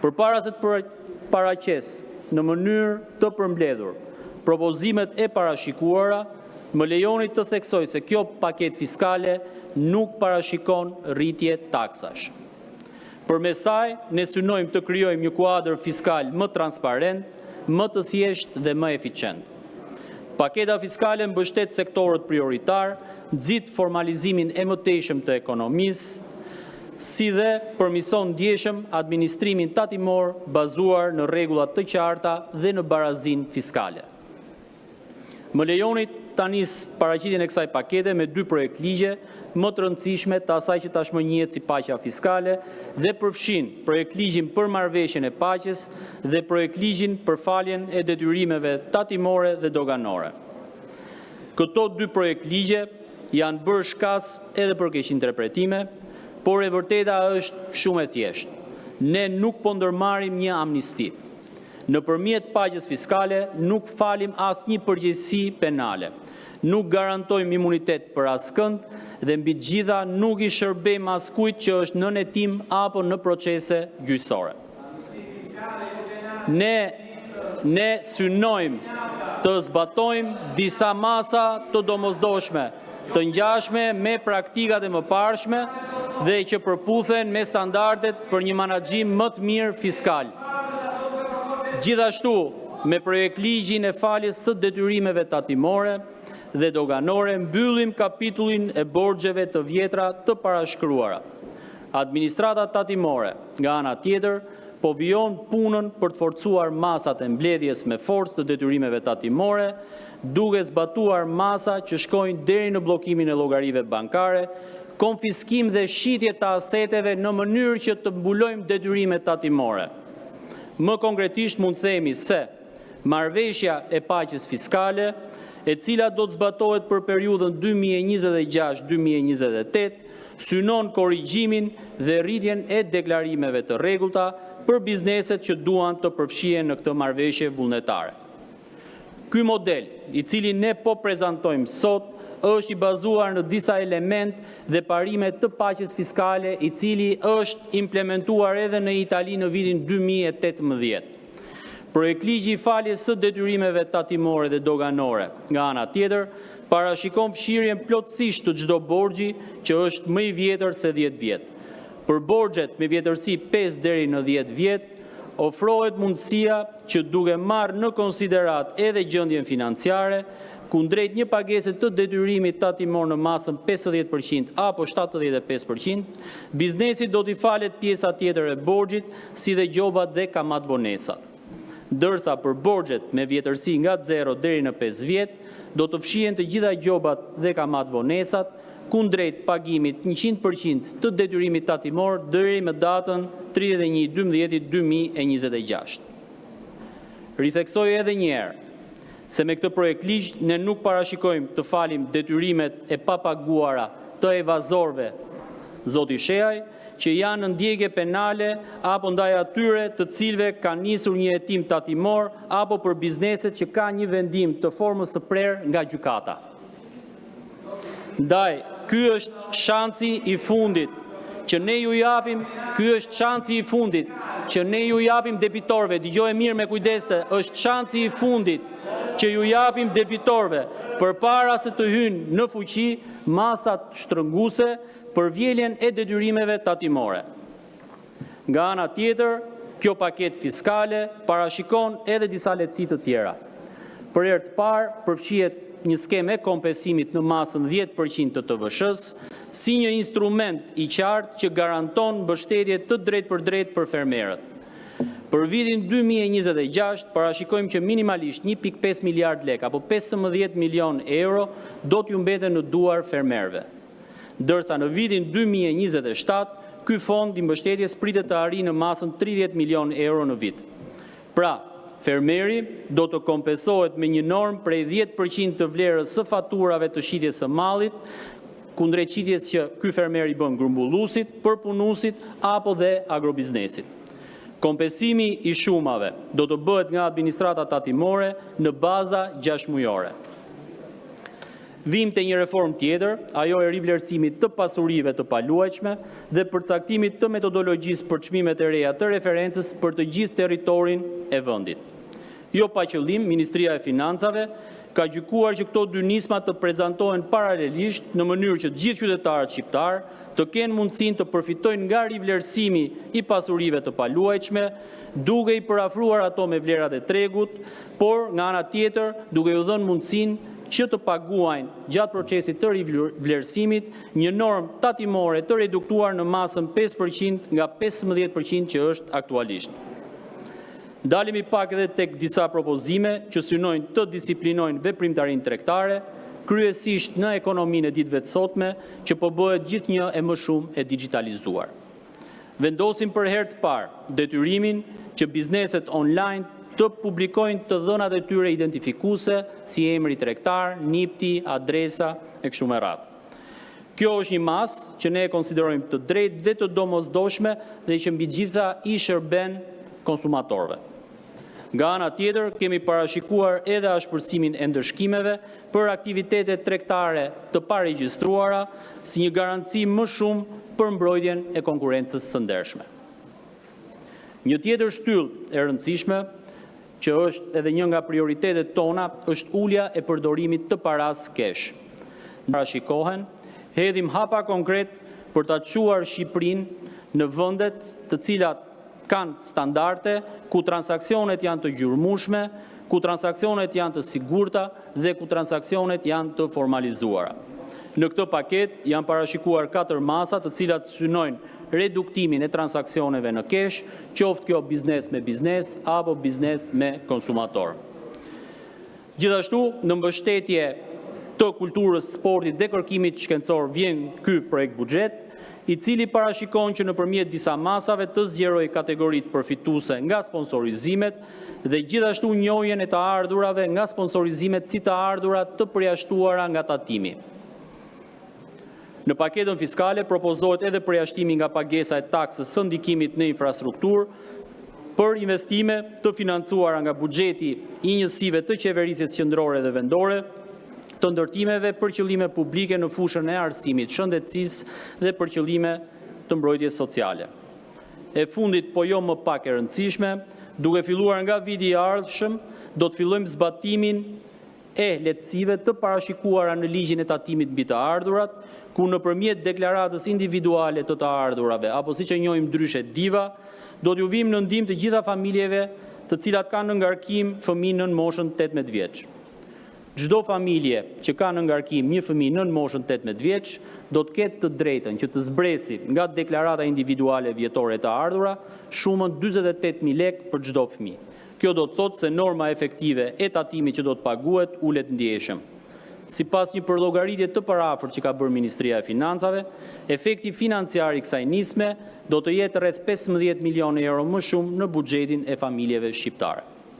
Përpara se të paraqes në mënyrë të përmbledhur propozimet e parashikuara, më lejoni të theksoj se kjo paketë fiskale nuk parashikon rritje taksash. Përmes saj, ne synojmë të krijojmë një kuadër fiskal më transparent, më të thjeshtë dhe më eficient. Paketa fiskale mbështet sektorët prioritar, nxit formalizimin e mëtejshëm të ekonomisë, si dhe përmison ndjeshëm administrimin tatimor bazuar në rregulla të qarta dhe në barazinë fiskale. Më lejoni ta nis paraqitjen e kësaj pakete me 2 projekt ligje më të rëndësishme të asaj që tashmë njihet si paqja fiskale dhe përfshin projekt ligjin për marrëveshjen e paqes dhe projekt ligjin për faljen e detyrimeve tatimore dhe doganore. Këto 2 projekt ligje janë bërë shkas edhe për keq interpretime, por e vërteta është shumë e thjeshtë. Ne nuk po ndërmarrim një amnisti. Nëpërmjet paqes fiskale nuk falim asnjë përgjegjësi penale. Nuk garantojmë imunitet për askënd dhe mbi të gjitha nuk i shërbejmë askujt që është nën hetim apo në procese gjyqësore. Ne synojmë të zbatojmë disa masa të domosdoshme, të ngjashme me praktikat e mëparshme dhe që përputhen me standardet për një menaxhim më të mirë fiskal. Gjithashtu, me projekt ligjin e faljes së detyrimeve tatimore dhe doganore, mbyllim kapitullin e borxheve të vjetra të parashkruara. Administrata tatimore, nga ana tjetër, po vijon punën për të forcuar masat e mbledhjes me forcë të detyrimeve tatimore, duke zbatuar masa që shkojnë deri në bllokimin e llogarive bankare, konfiskim dhe shitje të aseteve në mënyrë që të mbulojmë detyrimet tatimore. Më konkretisht mund të themi se marrëveshja e paqes fiskale, e cila do të zbatohet për periudhën 2026-2028, synon korrigjimin dhe rritjen e deklarimeve të rregullta për bizneset që duan të përfshihen në këtë marrëveshje vullnetare. Ky model, i cili ne po prezantojmë sot, është i bazuar në disa element dhe parime të paqes fiskale, i cili është implementuar edhe në Itali në vitin 2018. Projekt ligji i faljes së detyrimeve tatimore dhe doganore, nga ana tjetër, parashikon fshirjen plotësisht të çdo borxhi që është më i vjetër se 10 vjet. Për borxhet me vjetërsi 5 deri në 10 vjet, ofrohet mundësia që duke marrë në konsiderat edhe gjendjen financiare, kundrejt një pagese të detyrimit tatimor në masën 50% apo 75%, biznesi do t'i falet pjesa tjetër e borxhit, si dhe gjobat dhe kamatvonesat. Ndërsa për borxhet me vjetërsi nga 0 deri në 5 vjet, do të fshihen të gjitha gjobat dhe kamatvonesat, kundrejt pagimit 100% të detyrimit tatimor deri më datën 31/12/2026. Ritheksoj edhe një herë se me këtë projekt ligj ne nuk parashikojmë të falim detyrimet e papaguara të evazorëve, zoti Sheaj, që janë në ndjekje penale apo ndaj atyre të cilëve ka nisur një hetim tatimor apo për bizneset që ka një vendim të formës së prerë nga gjykata. Ndaj, ky është shansi i fundit që ne ju japim, debitorëve, dëgjoj mirë me kujdeste, është shansi i fundit që ju japim debitorëve përpara se të hynë në fuqi masat shtrënguese për vjeljen e detyrimeve tatimore. Nga ana tjetër, kjo paketë fiskale parashikon edhe disa lehtësi të tjera. Për herë të parë, përfshihet një skemë e kompensimit në masën 10% të TVSH-s, si një instrument i qartë që garanton mbështetje të drejtpërdrejtë për fermerët. Për vitin 2026, parashikojmë që minimalisht 1.5 miliard lek apo 15 milion euro do t'ju mbeten në duar fermerëve. Ndërsa në vitin 2027, ky fond i mbështetjes pritet të arrijë në masën 30 milion euro në vit. Pra, fermeri do të kompensohet me një normë prej 10% të vlerës së faturave të shitjes së mallit, kundrejt shitjes që ky fermer i bën grumbulluesit, përpunuesit apo dhe agrobiznesit. Kompensimi i shumave do të bëhet nga administrata tatimore në baza 6 mujore. Vim të një reform tjetër, ajo e rivlerësimit të pasurive të paluajtshme dhe përcaktimit të metodologjisë për çmimet e reja të referencës për të gjithë territorin e vendit. Jo pa qëllim, Ministria e Financave ka gjykuar që këto dy nisma të prezantohen paralelisht në mënyrë që të gjithë qytetarët shqiptar të kenë mundësinë të përfitojnë nga rivlerësimi i pasurive të paluajtshme, duke i përafruar ato me vlerat e tregut, por nga ana tjetër duke u dhënë mundësinë që të paguajnë gjatë procesit të rivlerësimit një normë tatimore të reduktuar në masën 5% nga 15% që është aktualisht. Dalemi pak edhe tek disa propozime që synojnë të disiplinojnë veprimtarinë tregtare, kryesisht në ekonominë e ditëve të sotme, që po bëhet gjithnjë e më shumë e digitalizuar. Vendosim për herë të parë detyrimin që bizneset online të publikojnë të dhënat e tyre identifikuese si emri tregtar, NIPT-i, adresa e kështu me radhë. Kjo është një masë që ne e konsiderojmë të drejtë dhe të domosdoshme dhe që mbi gjitha i shërben konsumatorëve. Nga ana tjetër, kemi parashikuar edhe ashpërsimin e ndërshkimeve për aktivitetet tregtare të paregjistruara si një garanci më shumë për mbrojtjen e konkurrencës së ndershme. Një tjetër shtyllë e rëndësishme që është edhe një nga prioritetet tona, është ulja e përdorimit të paras kesh. Parashikohen, hedhim hapa konkret për ta çuar Shqipërinë në vendet të cilat kanë standarde, ku transaksionet janë të gjyrmueshme, ku transaksionet janë të sigurta dhe ku transaksionet janë të formalizuara. Në këtë paket janë parashikuar 4 masa të cilat synojnë reduktimin e transaksioneve në kesh, qoftë kjo biznes me biznes apo biznes me konsumator. Gjithashtu, në mbështetje të kulturës, sportit dhe kërkimit shkencor vjen ky projekt buxhet, i cili parashikon që nëpërmjet disa masave të zgjerojë kategoritë përfituese nga sponsorizimet dhe gjithashtu njohjen e të ardhurave nga sponsorizimet si të ardhura të përjashtuara nga tatimi. Në paketën fiskale propozohet edhe përjashtimi nga pagesa e taksës së ndikimit në infrastrukturë për investime të financuara nga buxheti i njësive të qeverisjes qendrore dhe vendore, të ndërtimeve për qëllime publike në fushën e arsimit, shëndetësisë dhe për qëllime të mbrojtjes sociale. E fundit, po jo më pak e rëndësishme, duke filluar nga viti i ardhshëm, do të fillojmë zbatimin e lehtësive të parashikuara në ligjin e tatimit mbi të ardhurat, ku nëpërmjet deklaratës individuale të të ardhurave, apo siç e njohim ndryshe DIVA, do t'ju vijmë në ndihmë të gjitha familjeve të cilat kanë në ngarkim fëmijë nën moshën 18 vjeç. Çdo familje që ka në ngarkim një fëmijë nën moshën 18 vjeç do të ketë të drejtën që të zbresi nga deklarata individuale vjetore të ardhura shumën 48.000 lekë për çdo fëmijë. Kjo do të thotë se norma efektive e tatimit që do të paguhet ulet ndjeshëm. Sipas një përllogëritje të paraafërt që ka bërë Ministria e Financave, efekti financiar i kësaj nisme do të jetë rreth 15 milionë euro më shumë në buxhetin e familjeve shqiptare.